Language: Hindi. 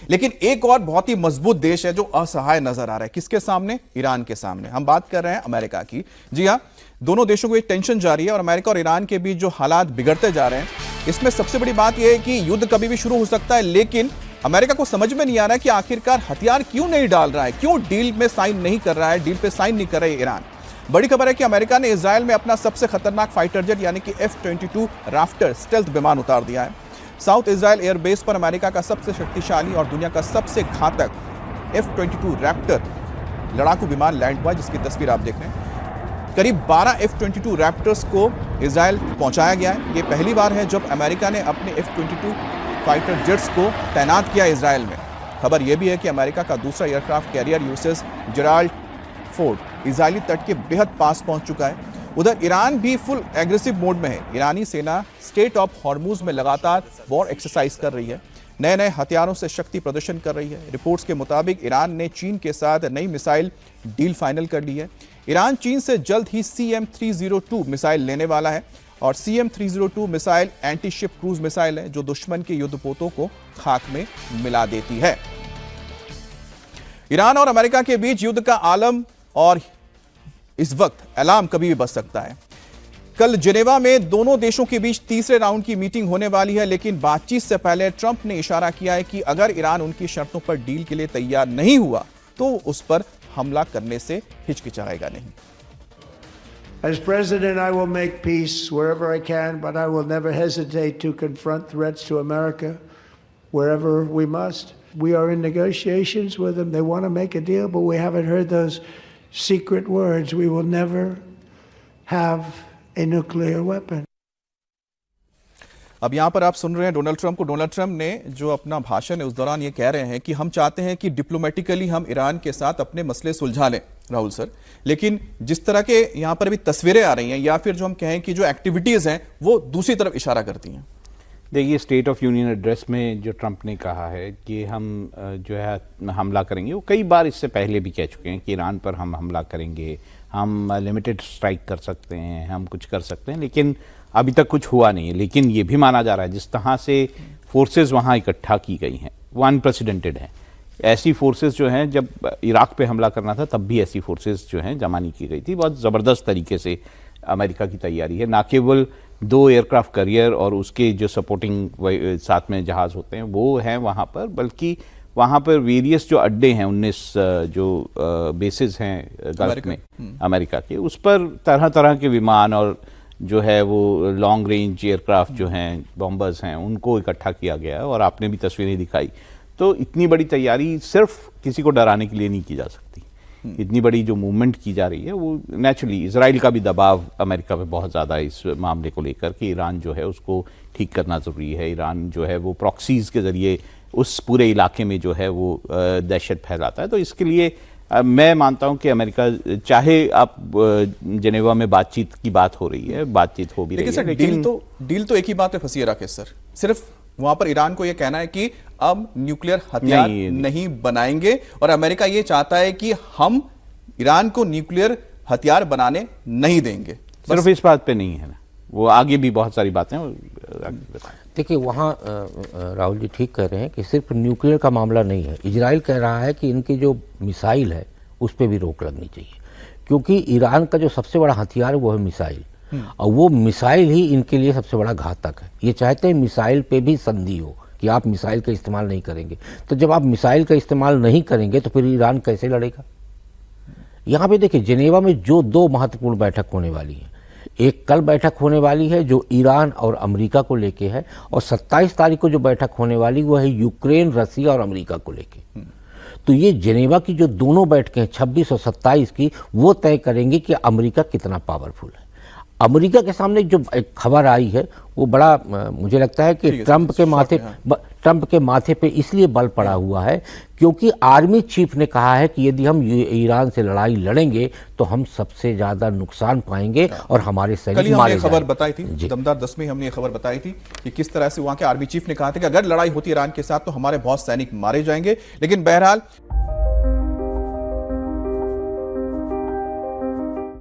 लेकिन एक और बहुत ही मजबूत देश है जो असहाय नजर आ रहा है। किसके सामने? ईरान के सामने। हम बात कर रहे हैं अमेरिका की। जी हां, दोनों देशों को एक टेंशन जारी है और अमेरिका और ईरान के बीच जो हालात बिगड़ते जा रहे हैं, इसमें सबसे बड़ी बात यह है कि युद्ध कभी भी शुरू हो सकता है, लेकिन अमेरिका को समझ में नहीं आ रहा है कि आखिरकार हथियार क्यों नहीं डाल रहा है, क्यों डील में साइन नहीं कर रहा है, डील पे साइन नहीं कर रहा है ईरान। बड़ी खबर है कि अमेरिका ने इजराइल में अपना सबसे खतरनाक फाइटर जेट यानी कि F-22 राफ्टर स्टेल्थ विमान उतार दिया है। साउथ इजराइल एयरबेस पर अमेरिका का सबसे शक्तिशाली और दुनिया का सबसे घातक F-22 रैप्टर लड़ाकू विमान लैंड हुआ, जिसकी तस्वीर आप देख रहे हैं। करीब 12 F-22 रैप्टर्स को इजराइल पहुंचाया गया है। ये पहली बार है जब अमेरिका ने अपने F-22 फाइटर जेट्स को तैनात किया इजराइल में। खबर यह भी है कि अमेरिका का दूसरा aircraft carrier USS Gerald Ford Israeli तट के बेहद पास पहुंच चुका है। उधर ईरान भी फुल एग्रेसिव मोड में है। ईरानी सेना स्टेट ऑफ हॉर्मुज में लगातार वॉर एक्सरसाइज कर रही है, नए नए हथियारों से शक्ति प्रदर्शन कर रही है। रिपोर्ट्स के मुताबिक ईरान ने चीन के साथ नई मिसाइल डील फाइनल कर ली है। ईरान चीन से जल्द ही CM-302 मिसाइल लेने वाला है और CM-302 missile anti ship cruise missile है जो दुश्मन के युद्धपोतों को खाक में मिला देती है। ईरान और अमेरिका के बीच युद्ध का आलम और इस वक्त अलार्म कभी भी बज सकता है। कल जिनेवा में दोनों देशों के बीच तीसरे राउंड की मीटिंग होने वाली है, लेकिन बातचीत से पहले ट्रंप ने इशारा किया है कि अगर ईरान उनकी शर्तों पर डील के लिए तैयार नहीं हुआ तो उस पर हमला करने से हिचकिचाएगा नहीं। As president, I will make peace wherever I can, but I will never hesitate to confront threats to America wherever we must. We are in negotiations with them. They want to make a deal, but we haven't heard those secret words. We will never have a nuclear weapon. अब यहां पर आप सुन रहे हैं डोनाल्ड ट्रंप को। डोनाल्ड ट्रंप ने जो अपना भाषण है उस दौरान ये कह रहे हैं कि हम चाहते हैं कि डिप्लोमेटिकली हम ईरान के साथ अपने मसले सुलझा लें, राहुल सर। लेकिन जिस तरह के यहां पर भी तस्वीरें आ रही हैं या फिर जो हम कहें कि जो एक्टिविटीज हैं वो दूसरी तरफ इशारा करती हैं। देखिए, स्टेट ऑफ यूनियन एड्रेस में जो ट्रंप ने कहा है कि हम जो है हमला करेंगे, वो कई बार इससे पहले भी कह चुके हैं कि ईरान पर हम हमला करेंगे, हम लिमिटेड स्ट्राइक कर सकते हैं, हम कुछ कर सकते हैं, लेकिन अभी तक कुछ हुआ नहीं है। लेकिन ये भी माना जा रहा है जिस तरह से फोर्सेस वहाँ इकट्ठा की गई हैं वो अनप्रेसिडेंटेड है। ऐसी फोर्सेस जो हैं, जब इराक पे हमला करना था तब भी ऐसी फोर्सेस जो हैं जमा नहीं की गई थी। बहुत ज़बरदस्त तरीके से अमेरिका की तैयारी है। ना केवल 2 एयरक्राफ्ट कैरियर और उसके जो सपोर्टिंग साथ में जहाज़ होते हैं वो हैं वहाँ पर, बल्कि वहाँ पर वेरियस जो अड्डे हैं 19 जो बेसिस हैं गल्फ में अमेरिका के, उस पर तरह तरह के विमान और जो है वो लॉन्ग रेंज एयरक्राफ्ट जो हैं, बॉम्बर्स हैं, उनको इकट्ठा किया गया है। और आपने भी तस्वीरें दिखाई। तो इतनी बड़ी तैयारी सिर्फ किसी को डराने के लिए नहीं की जा सकती। इतनी बड़ी जो मूवमेंट की जा रही है वो नेचुरली इजराइल का भी दबाव अमेरिका पे बहुत ज़्यादा है इस मामले को लेकर कि ईरान जो है उसको ठीक करना ज़रूरी है। ईरान जो है वो प्रॉक्सीज़ के ज़रिए उस पूरे इलाके में जो है वो दहशत फैलाता है। तो इसके लिए मैं मानता हूं कि अमेरिका, चाहे आप जिनेवा में बातचीत की बात हो रही है, बातचीत हो भी रही है, लेकिन डील तो एक ही बात पे फंसी है राकेश सर। सिर्फ वहां पर ईरान को यह कहना है कि अब न्यूक्लियर हथियार नहीं बनाएंगे और अमेरिका ये चाहता है कि हम ईरान को न्यूक्लियर हथियार बनाने नहीं देंगे। सिर्फ इस बात पे नहीं है ना, वो आगे भी बहुत सारी बातें। देखिए, वहाँ राहुल जी ठीक कह रहे हैं कि सिर्फ न्यूक्लियर का मामला नहीं है। इजराइल कह रहा है कि इनकी जो मिसाइल है उस पर भी रोक लगनी चाहिए, क्योंकि ईरान का जो सबसे बड़ा हथियार है वो है मिसाइल, और वो मिसाइल ही इनके लिए सबसे बड़ा घातक है। ये चाहते हैं मिसाइल पे भी संधि हो कि आप मिसाइल का इस्तेमाल नहीं करेंगे। तो जब आप मिसाइल का इस्तेमाल नहीं करेंगे तो फिर ईरान कैसे लड़ेगा? यहाँ पे देखिए, जिनेवा में जो 2 महत्वपूर्ण बैठक होने वाली है, एक कल बैठक होने वाली है जो ईरान और अमेरिका को लेके है, और 27 तारीख को जो बैठक होने वाली वो है यूक्रेन, रसिया और अमेरिका को लेके। तो ये जिनेवा की जो दोनों बैठकें हैं 26 और 27 की, वो तय करेंगी कि अमेरिका कितना पावरफुल है। अमेरिका के सामने जो एक खबर आई है वो बड़ा मुझे लगता है कि ट्रंप के माथे पे इसलिए बल पड़ा हुआ है क्योंकि आर्मी चीफ ने कहा है कि यदि हम ईरान से लड़ाई लड़ेंगे तो हम सबसे ज्यादा नुकसान पाएंगे और हमारे सैनिक मारे जाएंगे। खबर बताई थी दमदार 10 में, हमने ये खबर बताई थी कि किस तरह से वहां के आर्मी चीफ ने कहा था कि अगर लड़ाई होती ईरान के साथ तो हमारे बहुत सैनिक मारे जाएंगे। लेकिन बहरहाल